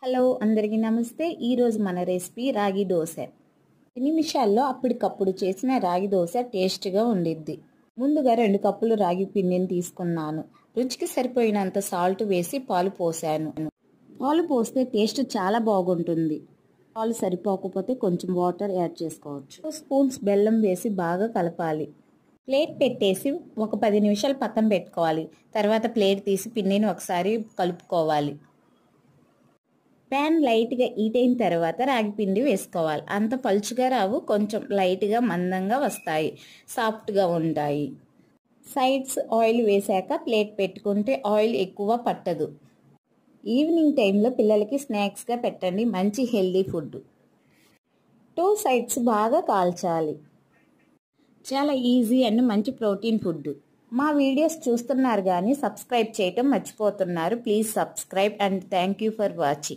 Hello అందరికీ నమస్తే. ఈరోజు మన రెసిపీ రాగి దోశ. నిమిషాల్లో అప్పటికప్పుడు చేసిన రాగి దోశ టేస్ట్గా ఉండిద్ది. ముందుగా 2 కప్పులు రాగి పిండిని తీసుకున్నాను. రుచికి సరిపోయినంత సాల్ట్ వేసి పాలు పోసాను. పాలు పోస్తే టేస్ట్ చాలా బాగుంటుంది. పాలు సరిపోకపోతే కొంచెం వాటర్ యాడ్ చేసుకోవచ్చు. 2 స్పూన్స్ బెల్లం వేసి బాగా కలపాలి. ప్లేట్ పెట్టేసి ఒక 10 నిమిషాలు పక్కన పెట్టుకోవాలి. తర్వాత ప్లేట్ తీసి పిండిని ఒకసారి కలుపుకోవాలి. ప్యాన్ లైట్గా హీట్ అయిన తర్వాత రాగి పిండి వేసుకోవాలి. అంత పలుచుగా రావు, కొంచెం లైట్గా మందంగా వస్తాయి, సాఫ్ట్గా ఉంటాయి. సైడ్స్ ఆయిల్ వేసాక ప్లేట్ పెట్టుకుంటే ఆయిల్ ఎక్కువ పట్టదు. ఈవినింగ్ టైంలో పిల్లలకి స్నాక్స్గా పెట్టండి, మంచి హెల్దీ ఫుడ్. 2 సైడ్స్ బాగా కాల్చాలి. చాలా ఈజీ అండ్ మంచి ప్రోటీన్ ఫుడ్. మా వీడియోస్ చూస్తున్నారు కానీ సబ్స్క్రైబ్ చేయటం మర్చిపోతున్నారు. Please subscribe and thank you for watching.